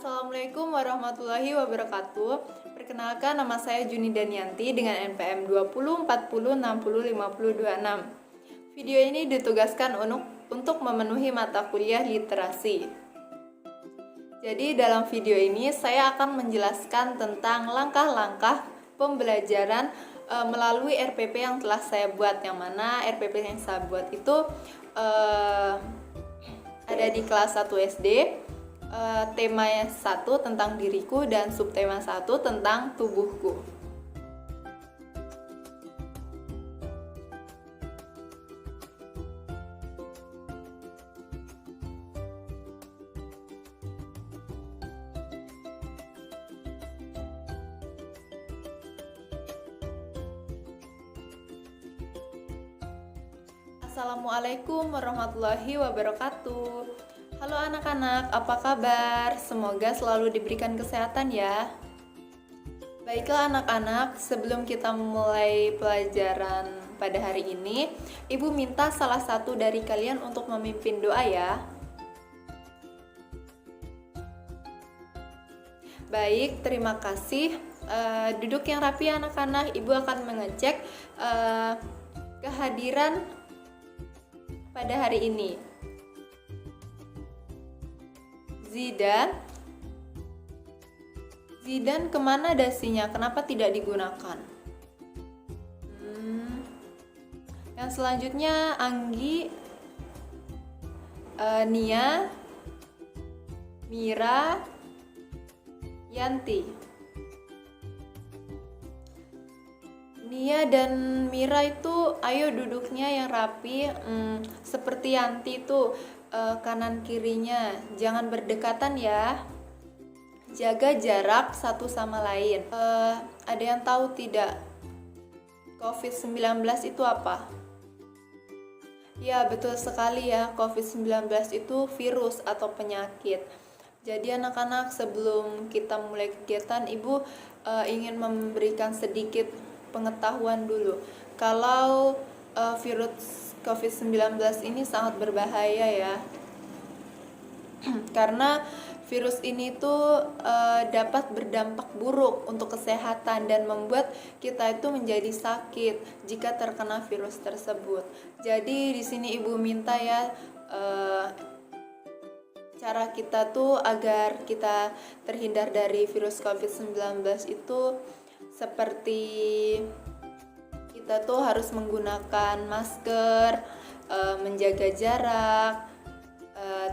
Assalamualaikum warahmatullahi wabarakatuh. Perkenalkan, nama saya Juni Danianti dengan NPM 2040605026. Video ini ditugaskan untuk memenuhi mata kuliah literasi. Jadi dalam video ini saya akan menjelaskan tentang langkah-langkah pembelajaran melalui RPP yang telah saya buat, yang mana RPP yang saya buat itu ada di kelas 1 SD. Tema 1 tentang diriku dan subtema 1 tentang tubuhku. Assalamualaikum warahmatullahi wabarakatuh. Halo anak-anak, apa kabar? Semoga selalu diberikan kesehatan ya. Baiklah anak-anak, sebelum kita mulai pelajaran pada hari ini, Ibu minta salah satu dari kalian untuk memimpin doa ya. Baik, terima kasih. Duduk yang rapi anak-anak, Ibu akan mengecek kehadiran pada hari ini. Zidan kemana dasinya? Kenapa tidak digunakan? Yang selanjutnya Anggi, Nia, Mira, Yanti. Nia dan Mira itu ayo duduknya yang rapi, seperti Yanti itu. Kanan kirinya jangan berdekatan ya, jaga jarak satu sama lain. Ada yang tahu tidak COVID-19 itu apa? Ya, betul sekali ya, COVID-19 itu virus atau penyakit. Jadi anak-anak, sebelum kita mulai kegiatan, Ibu ingin memberikan sedikit pengetahuan dulu. Kalau virus COVID-19 ini sangat berbahaya ya, karena virus ini tuh dapat berdampak buruk untuk kesehatan dan membuat kita itu menjadi sakit jika terkena virus tersebut. Jadi di sini Ibu minta ya, cara kita tuh agar kita terhindar dari virus COVID-19 itu seperti kita tuh harus menggunakan masker, menjaga jarak,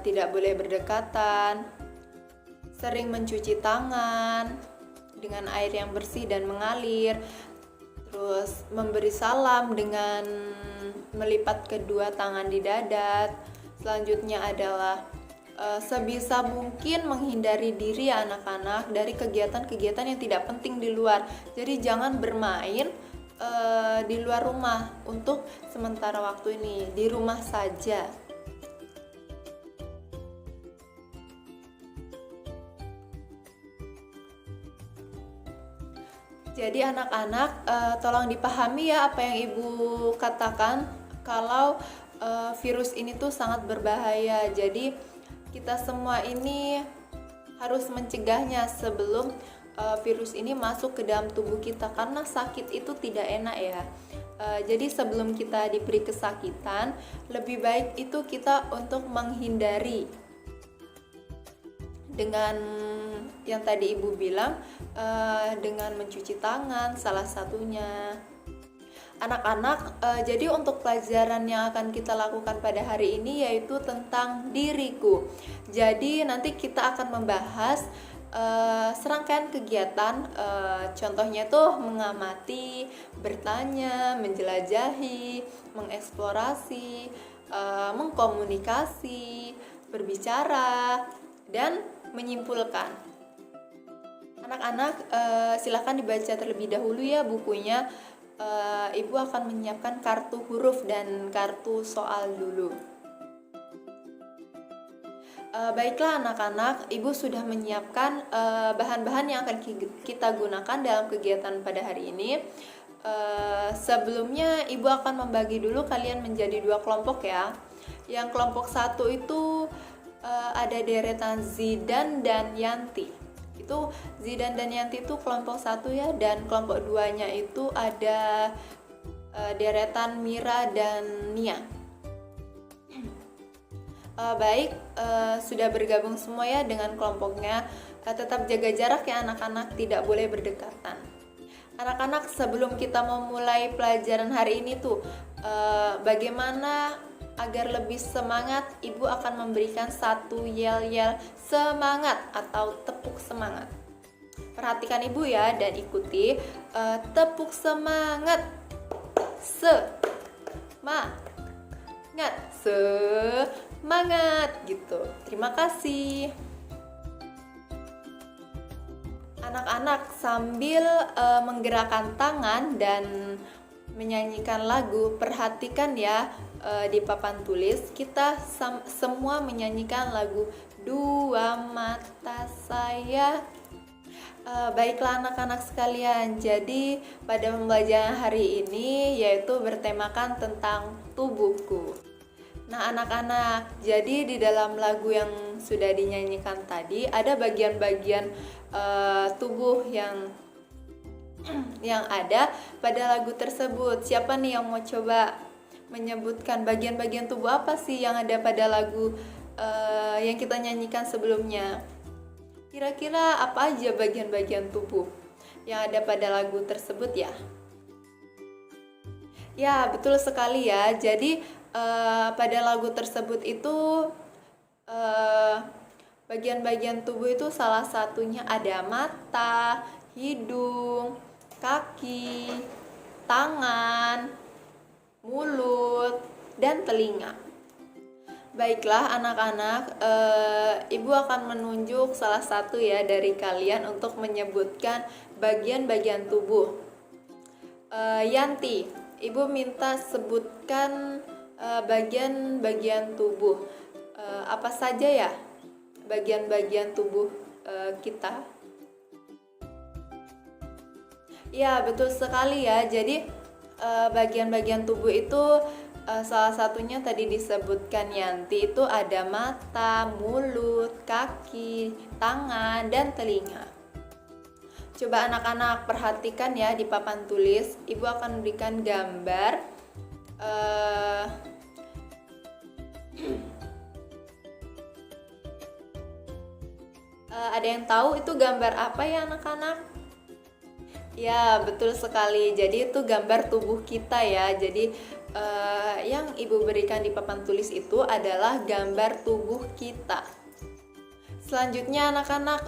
tidak boleh berdekatan, sering mencuci tangan dengan air yang bersih dan mengalir, terus memberi salam dengan melipat kedua tangan di dada. Selanjutnya adalah sebisa mungkin menghindari diri anak-anak dari kegiatan-kegiatan yang tidak penting di luar. Jadi jangan bermain di luar rumah untuk sementara waktu ini, di rumah saja. Jadi anak-anak, tolong dipahami ya apa yang Ibu katakan, kalau virus ini tuh sangat berbahaya. Jadi kita semua ini harus mencegahnya sebelum virus ini masuk ke dalam tubuh kita, karena sakit itu tidak enak ya. Jadi sebelum kita diberi kesakitan, lebih baik itu kita untuk menghindari dengan yang tadi Ibu bilang, dengan mencuci tangan salah satunya. Anak-anak, jadi untuk pelajaran yang akan kita lakukan pada hari ini yaitu tentang diriku. Jadi nanti kita akan membahas serangkaian kegiatan, contohnya tuh mengamati, bertanya, menjelajahi, mengeksplorasi, mengkomunikasi, berbicara, dan menyimpulkan. Anak-anak, silakan dibaca terlebih dahulu ya bukunya. Ibu akan menyiapkan kartu huruf dan kartu soal dulu. Baiklah anak-anak, Ibu sudah menyiapkan bahan-bahan yang akan kita gunakan dalam kegiatan pada hari ini. Sebelumnya Ibu akan membagi dulu kalian menjadi 2 kelompok ya. Yang kelompok 1 itu ada deretan Zidan dan Yanti. Itu Zidan dan Yanti itu kelompok 1 ya, dan kelompok 2-nya itu ada deretan Mira dan Nia. Baik, sudah bergabung semua ya dengan kelompoknya. Tetap jaga jarak ya anak-anak, tidak boleh berdekatan. Anak-anak, sebelum kita memulai pelajaran hari ini tuh, bagaimana agar lebih semangat, Ibu akan memberikan satu yel-yel semangat atau tepuk semangat. Perhatikan Ibu ya dan ikuti. Tepuk semangat. Semangat gitu. Terima kasih. Anak-anak, sambil menggerakkan tangan dan menyanyikan lagu, perhatikan ya, di papan tulis kita semua menyanyikan lagu Dua Mata Saya. Baiklah anak-anak sekalian, jadi pada pembelajaran hari ini yaitu bertemakan tentang tubuhku. Nah anak-anak, jadi di dalam lagu yang sudah dinyanyikan tadi ada bagian-bagian tubuh yang ada pada lagu tersebut. Siapa nih yang mau coba menyebutkan bagian-bagian tubuh apa sih yang ada pada lagu yang kita nyanyikan sebelumnya? Kira-kira apa aja bagian-bagian tubuh yang ada pada lagu tersebut ya? Ya, betul sekali ya. Jadi pada lagu tersebut itu bagian-bagian tubuh itu salah satunya ada mata, hidung, kaki, tangan, mulut, dan telinga. Baiklah anak-anak, Ibu akan menunjuk salah satu ya dari kalian untuk menyebutkan bagian-bagian tubuh. Yanti, Ibu minta sebutkan bagian-bagian tubuh. Apa saja ya bagian-bagian tubuh kita? Ya, betul sekali ya. Jadi bagian-bagian tubuh itu salah satunya tadi disebutkan Yanti, itu ada mata, mulut, kaki, tangan, dan telinga. Coba anak-anak perhatikan ya di papan tulis. Ibu akan berikan gambar ada yang tahu itu gambar apa ya anak-anak? Ya, betul sekali. Jadi itu gambar tubuh kita ya. Jadi yang Ibu berikan di papan tulis itu adalah gambar tubuh kita. Selanjutnya anak-anak,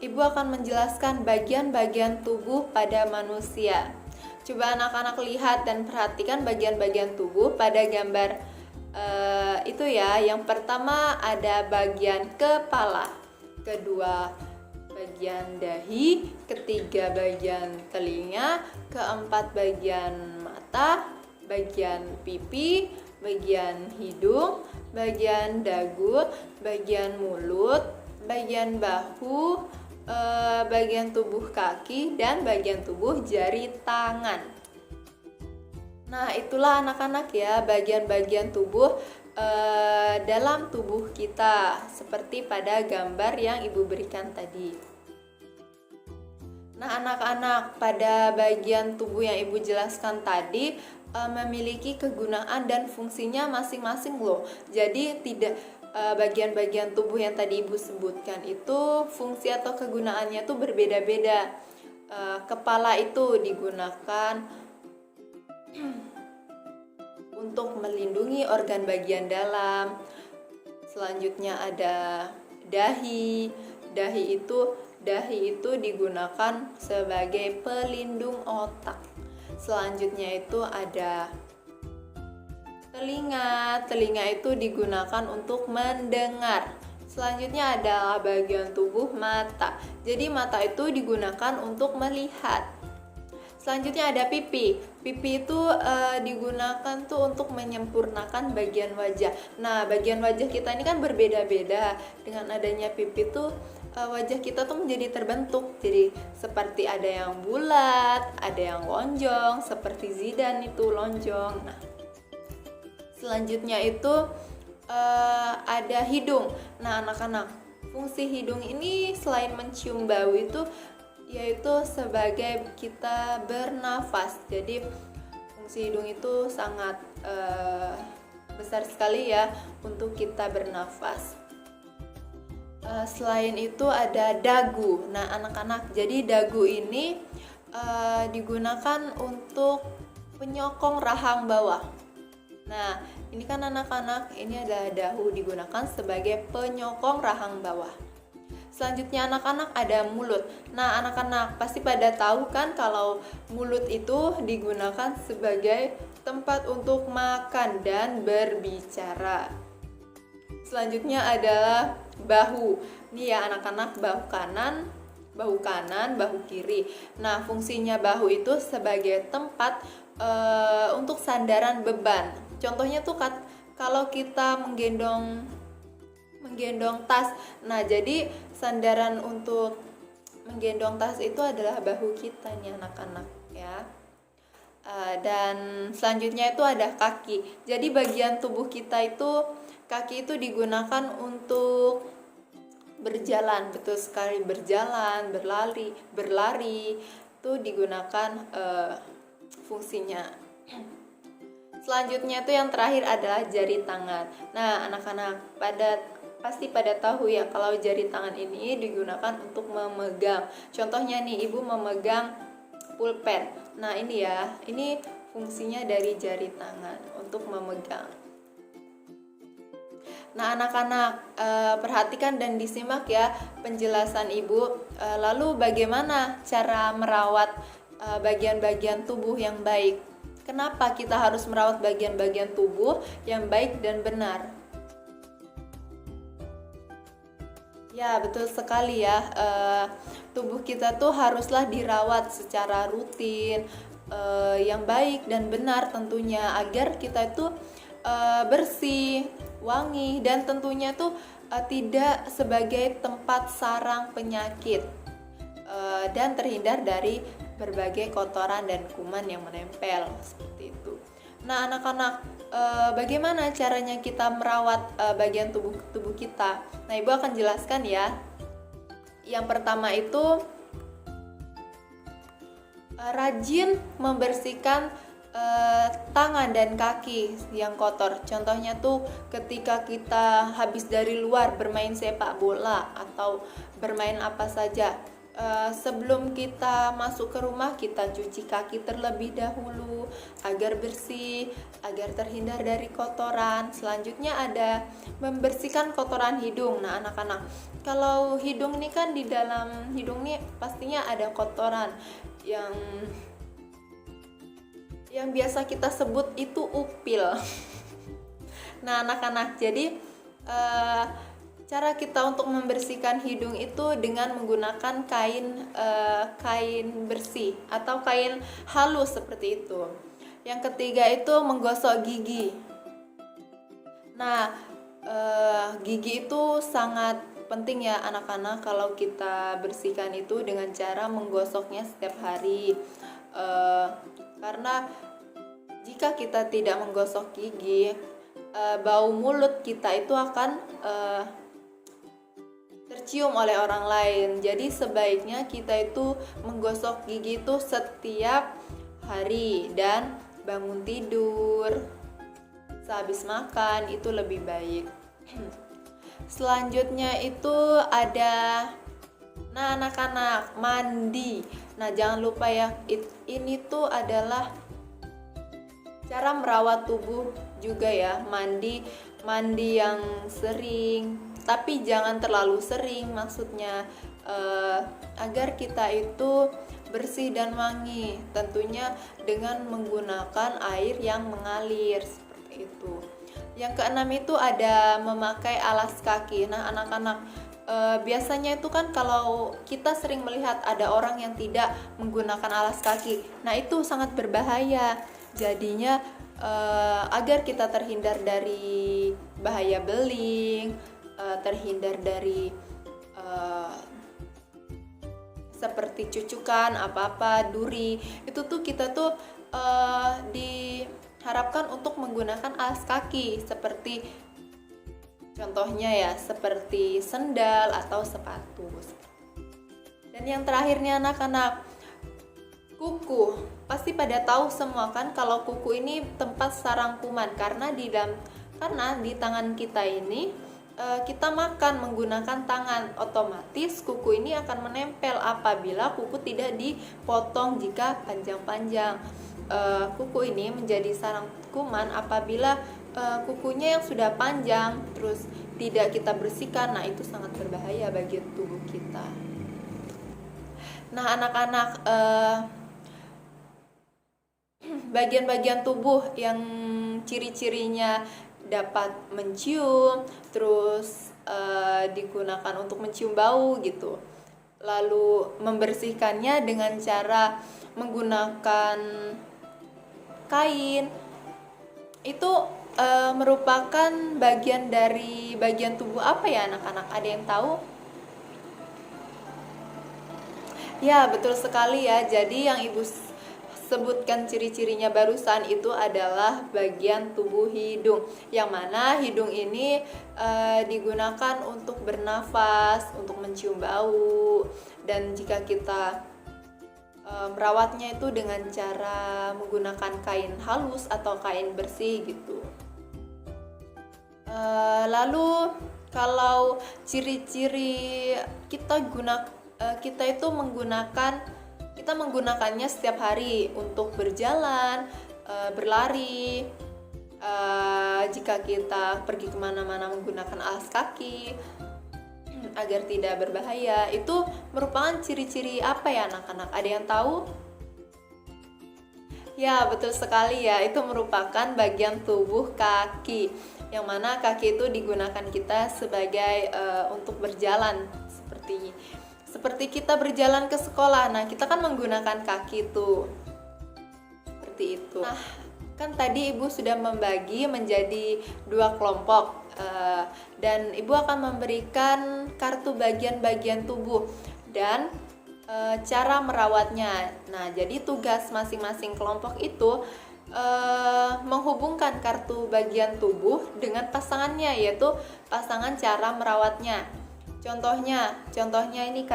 Ibu akan menjelaskan bagian-bagian tubuh pada manusia. Coba anak-anak lihat dan perhatikan bagian-bagian tubuh pada gambar itu ya. Yang pertama ada bagian kepala, kedua bagian dahi, ketiga bagian telinga, keempat bagian mata, bagian pipi, bagian hidung, bagian dagu, bagian mulut, bagian bahu, bagian tubuh kaki, dan bagian tubuh jari tangan. Nah, itulah anak-anak ya bagian-bagian tubuh dalam tubuh kita seperti pada gambar yang Ibu berikan tadi. Nah anak-anak, pada bagian tubuh yang Ibu jelaskan tadi memiliki kegunaan dan fungsinya masing-masing loh. Jadi tidak bagian-bagian tubuh yang tadi Ibu sebutkan itu fungsi atau kegunaannya tuh berbeda-beda. Kepala itu digunakan untuk melindungi organ bagian dalam. Selanjutnya ada dahi. Dahi itu digunakan sebagai pelindung otak. Selanjutnya itu ada telinga. Telinga itu digunakan untuk mendengar. Selanjutnya adalah bagian tubuh mata. Jadi mata itu digunakan untuk melihat. Selanjutnya ada pipi. Pipi itu digunakan tuh untuk menyempurnakan bagian wajah. Nah, bagian wajah kita ini kan berbeda-beda. Dengan adanya pipi tuh wajah kita tuh menjadi terbentuk. Jadi seperti ada yang bulat, ada yang lonjong, seperti Zidan itu lonjong. Nah, selanjutnya itu ada hidung. Nah anak-anak, fungsi hidung ini selain mencium bau itu yaitu sebagai kita bernafas. Jadi fungsi hidung itu sangat besar sekali ya untuk kita bernafas. Selain itu ada dagu. Nah anak-anak, jadi dagu ini digunakan untuk penyokong rahang bawah. Nah ini kan anak-anak, ini adalah dagu digunakan sebagai penyokong rahang bawah. Selanjutnya anak-anak ada mulut. Nah anak-anak pasti pada tahu kan kalau mulut itu digunakan sebagai tempat untuk makan dan berbicara. Selanjutnya adalah bahu. Nih ya anak-anak, bahu kanan, bahu kiri. Nah fungsinya bahu itu sebagai tempat untuk sandaran beban. Contohnya tuh kalau kita menggendong tas. Nah jadi sandaran untuk menggendong tas itu adalah bahu kita nih anak-anak ya. Dan selanjutnya itu ada kaki. Jadi bagian tubuh kita itu, kaki itu digunakan untuk berjalan, betul sekali, berjalan, berlari itu digunakan fungsinya. Selanjutnya itu yang terakhir adalah jari tangan. Nah anak-anak pasti pada tahu ya kalau jari tangan ini digunakan untuk memegang. Contohnya nih, ibu memegang pulpen. Nah ini ya, ini fungsinya dari jari tangan untuk memegang. Nah anak-anak, perhatikan dan disimak ya penjelasan ibu. Lalu bagaimana cara merawat bagian-bagian tubuh yang baik? Kenapa kita harus merawat bagian-bagian tubuh yang baik dan benar? Ya betul sekali ya, tubuh kita tuh haruslah dirawat secara rutin, yang baik dan benar tentunya, agar kita itu bersih, wangi, dan tentunya tuh tidak sebagai tempat sarang penyakit, dan terhindar dari berbagai kotoran dan kuman yang menempel seperti itu. Nah anak-anak, bagaimana caranya kita merawat bagian tubuh kita? Nah ibu akan jelaskan ya. Yang pertama itu rajin membersihkan tangan dan kaki yang kotor. Contohnya tuh ketika kita habis dari luar bermain sepak bola atau bermain apa saja, sebelum kita masuk ke rumah kita cuci kaki terlebih dahulu agar bersih, agar terhindar dari kotoran. Selanjutnya ada membersihkan kotoran hidung. Nah anak-anak, kalau hidung nih kan di dalam hidung nih pastinya ada kotoran yang biasa kita sebut itu upil. Nah anak-anak, jadi cara kita untuk membersihkan hidung itu dengan menggunakan kain bersih atau kain halus seperti itu. Yang ketiga itu menggosok gigi. Nah gigi itu sangat penting ya anak-anak, kalau kita bersihkan itu dengan cara menggosoknya setiap hari, karena jika kita tidak menggosok gigi, bau mulut kita itu akan tercium oleh orang lain. Jadi sebaiknya kita itu menggosok gigi itu setiap hari dan bangun tidur, sehabis makan itu lebih baik. Selanjutnya itu ada anak-anak mandi. Nah jangan lupa ya, ini tuh adalah cara merawat tubuh juga ya. Mandi yang sering, tapi jangan terlalu sering, maksudnya agar kita itu bersih dan wangi, tentunya dengan menggunakan air yang mengalir seperti itu. Yang keenam itu ada memakai alas kaki. Nah anak-anak, biasanya itu kan kalau kita sering melihat ada orang yang tidak menggunakan alas kaki, nah itu sangat berbahaya. Jadinya agar kita terhindar dari bahaya beling, terhindar dari seperti cucukan, apa-apa, duri, itu tuh kita tuh diharapkan untuk menggunakan alas kaki seperti Contohnya ya seperti sendal atau sepatu. Dan yang terakhir nih anak-anak, kuku. Pasti pada tahu semua kan kalau kuku ini tempat sarang kuman, karena di tangan kita ini kita makan menggunakan tangan, otomatis kuku ini akan menempel apabila kuku tidak dipotong jika panjang-panjang. Kuku ini menjadi sarang kuman apabila kukunya yang sudah panjang terus tidak kita bersihkan. Nah, itu sangat berbahaya bagi tubuh kita. Nah, anak-anak, bagian-bagian tubuh yang ciri-cirinya dapat mencium, terus digunakan untuk mencium bau gitu. Lalu membersihkannya dengan cara menggunakan kain. Itu merupakan bagian dari bagian tubuh apa ya anak-anak? Ada yang tahu? Ya, betul sekali ya. Jadi yang Ibu sebutkan ciri-cirinya barusan itu adalah bagian tubuh hidung, yang mana hidung ini digunakan untuk bernafas, untuk mencium bau, dan jika kita merawatnya itu dengan cara menggunakan kain halus atau kain bersih gitu. Lalu kalau ciri-ciri kita itu menggunakannya setiap hari untuk berjalan, berlari, jika kita pergi kemana-mana menggunakan alas kaki agar tidak berbahaya. Itu merupakan ciri-ciri apa ya anak-anak? Ada yang tahu? Ya, betul sekali ya, itu merupakan bagian tubuh kaki, yang mana kaki itu digunakan kita sebagai untuk berjalan, seperti kita berjalan ke sekolah. Nah, kita kan menggunakan kaki tuh, seperti itu. Nah, kan tadi Ibu sudah membagi menjadi 2 kelompok, dan Ibu akan memberikan kartu bagian-bagian tubuh dan cara merawatnya. Nah, jadi tugas masing-masing kelompok itu menghubungkan kartu bagian tubuh dengan pasangannya, yaitu pasangan cara merawatnya. Contohnya ini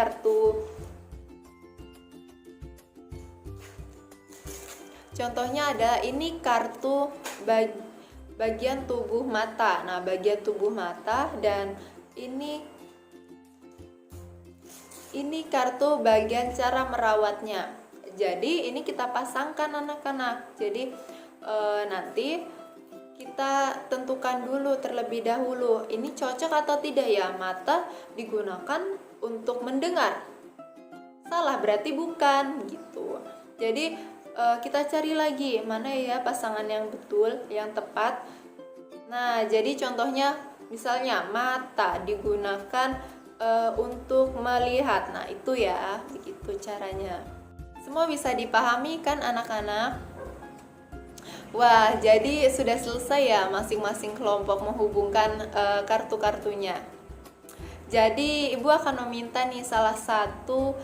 Contohnya ada ini kartu bagian tubuh mata. Nah, bagian tubuh mata, dan ini kartu bagian cara merawatnya. Jadi ini kita pasangkan anak-anak. Jadi nanti kita tentukan dulu terlebih dahulu, ini cocok atau tidak ya. Mata digunakan untuk mendengar, salah berarti bukan gitu. Jadi kita cari lagi mana ya pasangan yang betul, yang tepat. Nah, jadi contohnya misalnya mata digunakan untuk melihat. Nah, itu ya, begitu caranya. Semua bisa dipahami kan anak-anak? Wah, jadi sudah selesai ya masing-masing kelompok menghubungkan kartu-kartunya. Jadi Ibu akan meminta nih salah satu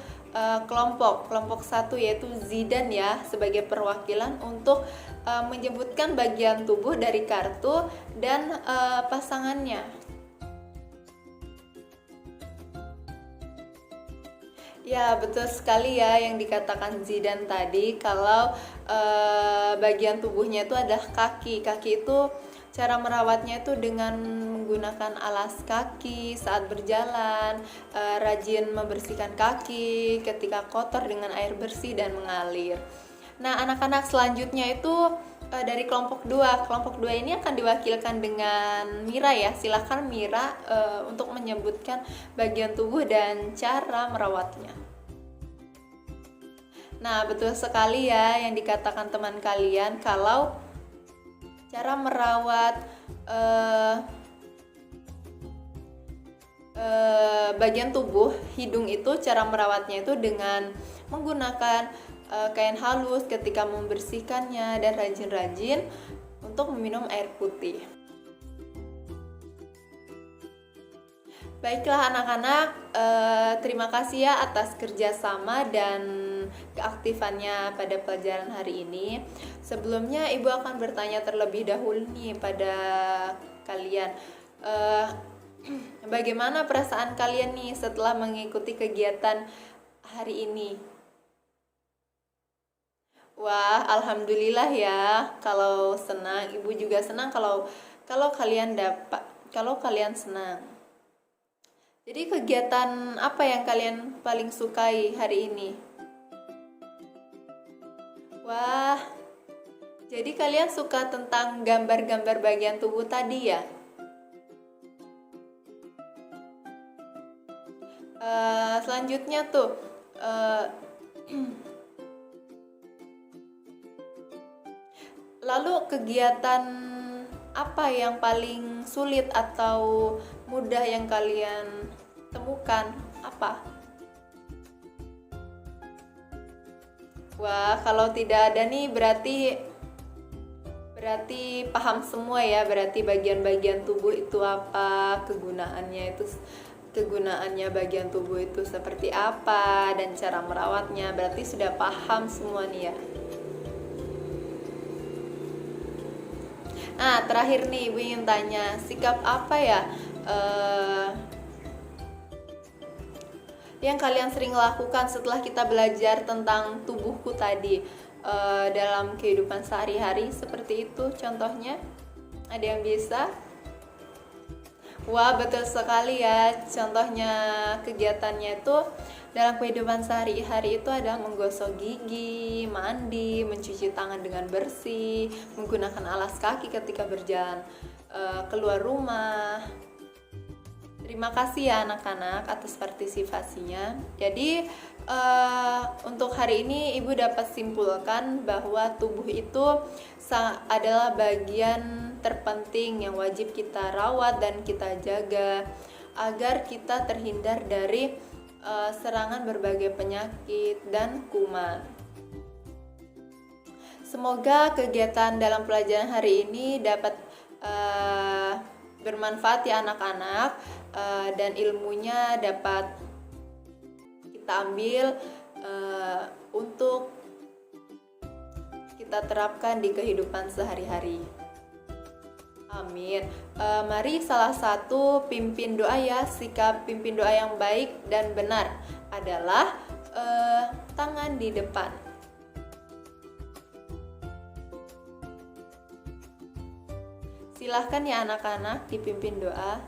kelompok 1, yaitu Zidan ya, sebagai perwakilan untuk menyebutkan bagian tubuh dari kartu dan pasangannya. Ya, betul sekali ya yang dikatakan Zidan tadi, kalau bagian tubuhnya itu adalah kaki. Kaki itu cara merawatnya itu dengan menggunakan alas kaki saat berjalan, rajin membersihkan kaki ketika kotor dengan air bersih dan mengalir. Nah, anak-anak selanjutnya itu dari kelompok 2. Kelompok 2 ini akan diwakilkan dengan Mira ya. Silakan Mira untuk menyebutkan bagian tubuh dan cara merawatnya. Nah, betul sekali ya yang dikatakan teman kalian, kalau cara merawat bagian tubuh hidung itu, cara merawatnya itu dengan menggunakan kain halus ketika membersihkannya, dan rajin-rajin untuk meminum air putih. Baiklah anak-anak, terima kasih ya atas kerjasama dan keaktifannya pada pelajaran hari ini. Sebelumnya Ibu akan bertanya terlebih dahulu nih pada kalian, Bagaimana perasaan kalian nih setelah mengikuti kegiatan hari ini? Wah, alhamdulillah ya. Kalau senang, ibu juga senang kalau kalian senang. Jadi kegiatan apa yang kalian paling sukai hari ini? Wah, jadi kalian suka tentang gambar-gambar bagian tubuh tadi ya? Selanjutnya tuh, lalu kegiatan apa yang paling sulit atau mudah yang kalian temukan? Apa? Wah, kalau tidak ada nih berarti paham semua ya, berarti bagian-bagian tubuh itu apa, kegunaannya bagian tubuh itu seperti apa dan cara merawatnya, berarti sudah paham semua nih ya. Nah, terakhir nih ibu ingin tanya, sikap apa ya yang kalian sering lakukan setelah kita belajar tentang tubuhku tadi dalam kehidupan sehari-hari, seperti itu contohnya? Ada yang bisa? Wah, betul sekali ya. Contohnya kegiatannya itu dalam kehidupan sehari-hari itu ada menggosok gigi, mandi, mencuci tangan dengan bersih, menggunakan alas kaki ketika berjalan keluar rumah. Terima kasih ya anak-anak atas partisipasinya. Jadi untuk hari ini ibu dapat simpulkan bahwa tubuh itu adalah bagian terpenting yang wajib kita rawat dan kita jaga agar kita terhindar dari serangan berbagai penyakit dan kuman. Semoga kegiatan dalam pelajaran hari ini dapat bermanfaat ya anak-anak, dan ilmunya dapat kita ambil untuk kita terapkan di kehidupan sehari-hari. Amin. Mari salah satu pimpin doa ya. Sikap pimpin doa yang baik dan benar adalah tangan di depan. Silahkan ya anak-anak dipimpin doa.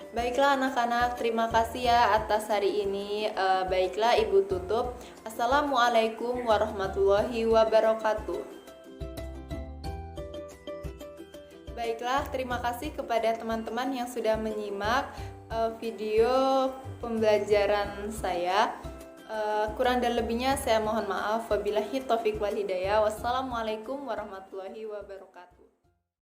Baiklah anak-anak, terima kasih ya atas hari ini. Baiklah ibu tutup. Assalamualaikum warahmatullahi wabarakatuh. Baiklah, terima kasih kepada teman-teman yang sudah menyimak video pembelajaran saya. Kurang dan lebihnya saya mohon maaf. Wabillahi taufiq wal hidayah. Wassalamualaikum warahmatullahi wabarakatuh.